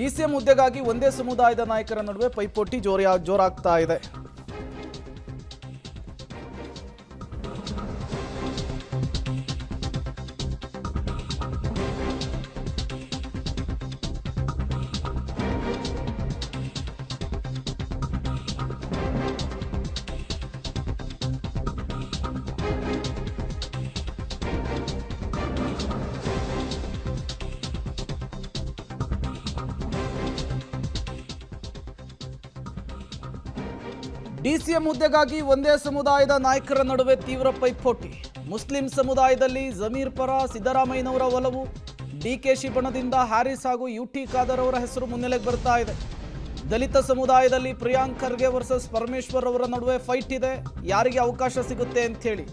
DCM ಹುದ್ದೆಗಾಗಿ ಒಂದೇ ಸಮುದಾಯದ ನಾಯಕರ ನಡುವೆ ಪೈಪೋಟಿ ಜೋರಾಗ್ತಾ ಇದೆ. ಡಿಸಿಎಂ ಹುದ್ದೆಗಾಗಿ ಒಂದೇ ಸಮುದಾಯದ ನಾಯಕರ ನಡುವೆ ತೀವ್ರ ಪೈಪೋಟಿ. ಮುಸ್ಲಿಂ ಸಮುದಾಯದಲ್ಲಿ ಜಮೀರ್ ಪರ ಸಿದ್ದರಾಮಯ್ಯನವರ ಒಲವು, ಡಿಕೆಶಿ ಬಣದಿಂದ ಹ್ಯಾರಿಸ್ ಹಾಗೂ ಯುಟಿ ಖಾದರ್ ಅವರ ಹೆಸರು ಮುನ್ನೆಲೆಗೆ ಬರ್ತಾ ಇದೆ. ದಲಿತ ಸಮುದಾಯದಲ್ಲಿ ಪ್ರಿಯಾಂಕ್ ಖರ್ಗೆ ವರ್ಸಸ್ ಪರಮೇಶ್ವರ್ ಅವರ ನಡುವೆ ಫೈಟ್ ಇದೆ, ಯಾರಿಗೆ ಅವಕಾಶ ಸಿಗುತ್ತೆ ಅಂತ ಹೇಳಿ.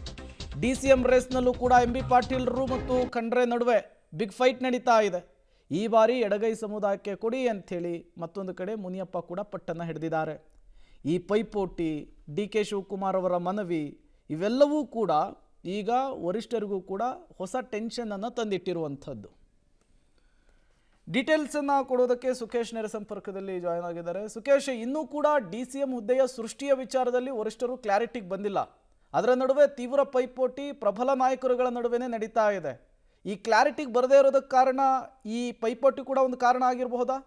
ಡಿಸಿಎಂ ರೇಸ್ನಲ್ಲೂ ಕೂಡ ಎಂಬಿ ಪಾಟೀಲ್ರು ಮತ್ತು ಖಂಡ್ರೆ ನಡುವೆ ಬಿಗ್ ಫೈಟ್ ನಡೀತಾ ಇದೆ. ಈ ಬಾರಿ ಎಡಗೈ ಸಮುದಾಯಕ್ಕೆ ಕೊಡಿ ಅಂಥೇಳಿ ಮತ್ತೊಂದು ಕಡೆ ಮುನಿಯಪ್ಪ ಕೂಡ ಪಟ್ಟನ್ನು ಹಿಡಿದಿದ್ದಾರೆ. ಈ ಪೈಪೋಟಿ, ಡಿಕೆ ಶಿವಕುಮಾರ್ ಅವರ ಮನವಿ ಇವೆಲ್ಲವೂ ಕೂಡ ಈಗ ವರಿಷ್ಠರಿಗೂ ಕೂಡ ಹೊಸ ಟೆನ್ಷನನ್ನು ತಂದಿಟ್ಟಿರುವಂಥದ್ದು. ಡೀಟೇಲ್ಸನ್ನು ಕೊಡೋದಕ್ಕೆ ಸುಖೇಶ್ ನೇರ ಸಂಪರ್ಕದಲ್ಲಿ ಜಾಯ್ನ್ ಆಗಿದ್ದಾರೆ. ಸುಖೇಶ್, ಇನ್ನೂ ಕೂಡ ಡಿಸಿಎಂ ಹುದ್ದೆಯ ಸೃಷ್ಟಿಯ ವಿಚಾರದಲ್ಲಿ ವರಿಷ್ಠರು ಕ್ಲಾರಿಟಿಗೆ ಬಂದಿಲ್ಲ. ಅದರ ನಡುವೆ ತೀವ್ರ ಪೈಪೋಟಿ ಪ್ರಬಲ ನಾಯಕರುಗಳ ನಡುವೆನೇ ನಡೀತಾ ಇದೆ. ಈ ಕ್ಲಾರಿಟಿಗೆ ಬರದೇ ಇರೋದಕ್ಕೆ ಕಾರಣ ಈ ಪೈಪೋಟಿ ಕೂಡ ಒಂದು ಕಾರಣ ಆಗಿರಬಹುದಾ?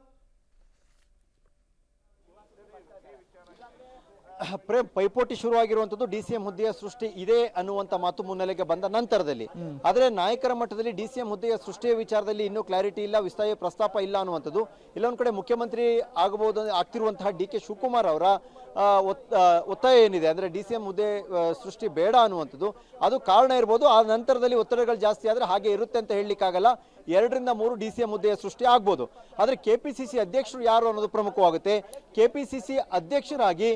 ಪ್ರೇಮ್, ಪೈಪೋಟಿ ಶುರುವಾಗಿರುವಂತದ್ದು ಡಿಸಿಎಂ ಹುದ್ದೆಯ ಸೃಷ್ಟಿ ಇದೆ ಅನ್ನುವಂತ ಮಾತು ಮುನ್ನೆಲೆಗೆ ಬಂದ ನಂತರದಲ್ಲಿ. ಆದ್ರೆ ನಾಯಕರ ಮಟ್ಟದಲ್ಲಿ ಡಿಸಿಎಂ ಹುದ್ದೆಯ ಸೃಷ್ಟಿಯ ವಿಚಾರದಲ್ಲಿ ಇನ್ನೂ ಕ್ಲಾರಿಟಿ ಇಲ್ಲ, ವಿಸ್ತಾರ ಪ್ರಸ್ತಾಪ ಇಲ್ಲ ಅನ್ನುವಂಥದ್ದು. ಇಲ್ಲೊಂದ್ ಕಡೆ ಮುಖ್ಯಮಂತ್ರಿ ಆಗ್ತಿರುವಂತಹ ಡಿಕೆ ಶಿವಕುಮಾರ್ ಅವರ ಒತ್ತಾಯ ಏನಿದೆ ಅಂದ್ರೆ ಡಿಸಿಎಂ ಹುದ್ದೆ ಸೃಷ್ಟಿ ಬೇಡ ಅನ್ನುವಂಥದ್ದು, ಅದು ಕಾರಣ ಇರ್ಬೋದು. ಆ ನಂತರದಲ್ಲಿ ಒತ್ತಡಗಳು ಜಾಸ್ತಿ ಆದ್ರೆ ಹಾಗೆ ಇರುತ್ತೆ ಅಂತ ಹೇಳಲಿಕ್ಕಾಗಲ್ಲ. 2 ರಿಂದ 3 ಡಿಸಿಎಂ ಹುದ್ದೆಯ ಸೃಷ್ಟಿ ಆಗ್ಬೋದು. ಆದ್ರೆ ಕೆಪಿಸಿಸಿ ಅಧ್ಯಕ್ಷರು ಯಾರು ಅನ್ನೋದು ಪ್ರಮುಖವಾಗುತ್ತೆ. ಕೆಪಿಸಿಸಿ ಅಧ್ಯಕ್ಷರಾಗಿ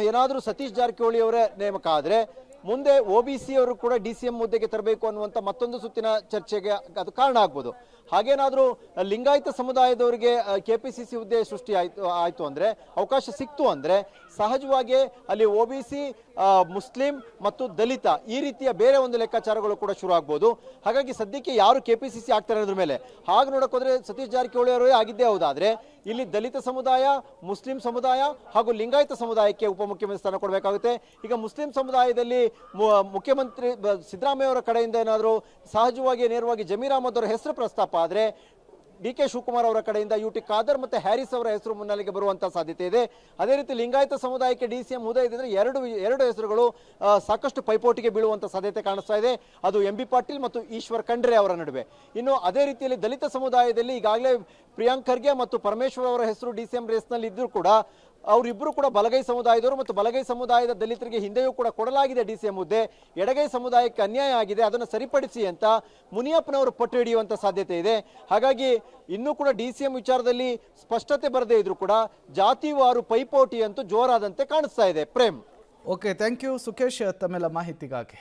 ಏನಾದರೂ ಸತೀಶ್ ಜಾರಕಿಹೊಳಿ ಅವರೇ ನೇಮಕ ಆದರೆ ಮುಂದೆ ಒಬಿಸಿ ಅವರು ಕೂಡ ಡಿಸಿಎಂ ಹುದ್ದೆಗೆ ತರಬೇಕು ಅನ್ನುವಂಥ ಮತ್ತೊಂದು ಸುತ್ತಿನ ಚರ್ಚೆಗೆ ಅದು ಕಾರಣ ಆಗ್ಬೋದು. ಹಾಗೇನಾದರೂ ಲಿಂಗಾಯತ ಸಮುದಾಯದವರಿಗೆ ಕೆಪಿಸಿಸಿ ಹುದ್ದೆ ಸೃಷ್ಟಿ ಆಯಿತು ಅಂದರೆ, ಅವಕಾಶ ಸಿಕ್ತು ಅಂದರೆ ಸಹಜವಾಗಿ ಅಲ್ಲಿ ಒಬಿಸಿ, ಮುಸ್ಲಿಂ ಮತ್ತು ದಲಿತ ಈ ರೀತಿಯ ಬೇರೆ ಒಂದು ಲೆಕ್ಕಾಚಾರಗಳು ಕೂಡ ಶುರು ಆಗ್ಬೋದು. ಹಾಗಾಗಿ ಸದ್ಯಕ್ಕೆ ಯಾರು ಕೆಪಿಸಿಸಿ ಆಗ್ತಾರೆ ಅನ್ನೋದ್ರ ಮೇಲೆ ಹಾಗೆ ನೋಡೋಕೋದ್ರೆ ಸತೀಶ್ ಜಾರಕಿಹೊಳಿ ಅವರೇ ಆಗಿದ್ದೇ ಹೌದಾದ್ರೆ ಇಲ್ಲಿ ದಲಿತ ಸಮುದಾಯ, ಮುಸ್ಲಿಂ ಸಮುದಾಯ ಹಾಗೂ ಲಿಂಗಾಯತ ಸಮುದಾಯಕ್ಕೆ ಉಪಮುಖ್ಯಮಂತ್ರಿ ಸ್ಥಾನ ಕೊಡಬೇಕಾಗುತ್ತೆ. ಈಗ ಮುಸ್ಲಿಂ ಸಮುದಾಯದಲ್ಲಿ ಮುಖ್ಯಮಂತ್ರಿ ಸಿದ್ದರಾಮಯ್ಯ ಅವರ ಕಡೆಯಿಂದ ಏನಾದರೂ ಸಹಜವಾಗಿ ನೇರವಾಗಿ ಜಮೀರ್ ಅಹಮದ್ ಅವರ ಹೆಸರು ಪ್ರಸ್ತಾಪ ಆದರೆ ಡಿಕೆ ಶಿವಕುಮಾರ್ ಅವರ ಕಡೆಯಿಂದ ಯುಟಿ ಖಾದರ್ ಮತ್ತೆ ಹ್ಯಾರಿಸ್ ಅವರ ಹೆಸರು ಮುನ್ನೆಲೆಗೆ ಬರುವಂತಹ ಸಾಧ್ಯತೆ ಇದೆ. ಅದೇ ರೀತಿ ಲಿಂಗಾಯತ ಸಮುದಾಯಕ್ಕೆ ಡಿಸಿಎಂ ಹುದ್ದೆ ಇದ್ರೆ ಎರಡು ಹೆಸರುಗಳು ಸಾಕಷ್ಟು ಪೈಪೋಟಿಗೆ ಬೀಳುವಂತ ಸಾಧ್ಯತೆ ಕಾಣಿಸ್ತಾ ಇದೆ. ಅದು ಎಂಬಿ ಪಾಟೀಲ್ ಮತ್ತು ಈಶ್ವರ್ ಖಂಡ್ರೆ ಅವರ ನಡುವೆ. ಇನ್ನು ಅದೇ ರೀತಿಯಲ್ಲಿ ದಲಿತ ಸಮುದಾಯದಲ್ಲಿ ಈಗಾಗಲೇ ಪ್ರಿಯಾಂಕ್ ಖರ್ಗೆ ಮತ್ತು ಪರಮೇಶ್ವರ್ ಅವರ ಹೆಸರು ಡಿಸಿಎಂ ರೇಸ್ನಲ್ಲಿ ಇದ್ರೂ ಕೂಡ ಅವರಿಬ್ಬರು ಕೂಡ ಬಲಗೈ ಸಮುದಾಯದವರು ಮತ್ತು ಬಲಗೈ ಸಮುದಾಯದ ದಲಿತರಿಗೆ ಹಿಂದೆಯೂ ಕೂಡ ಕೊಡಲಾಗಿದೆ ಡಿಸಿಎಂ ಹುದ್ದೆ. ಎಡಗೈ ಸಮುದಾಯಕ್ಕೆ ಅನ್ಯಾಯ ಆಗಿದೆ, ಅದನ್ನು ಸರಿಪಡಿಸಿ ಅಂತ ಮುನಿಯಪ್ಪನವರು ಪಟ್ಟು ಹಿಡಿಯುವಂತ ಸಾಧ್ಯತೆ ಇದೆ. ಹಾಗಾಗಿ ಇನ್ನೂ ಕೂಡ ಡಿಸಿಎಂ ವಿಚಾರದಲ್ಲಿ ಸ್ಪಷ್ಟತೆ ಬರದೇ ಇದ್ರೂ ಕೂಡ ಜಾತಿವಾರು ಪೈಪೋಟಿ ಅಂತೂ ಜೋರಾದಂತೆ ಕಾಣಿಸ್ತಾ ಇದೆ. Prem, okay, thank you Sukhesh ತಮ್ಮೆಲ್ಲ ಮಾಹಿತಿಗಾಗಿ.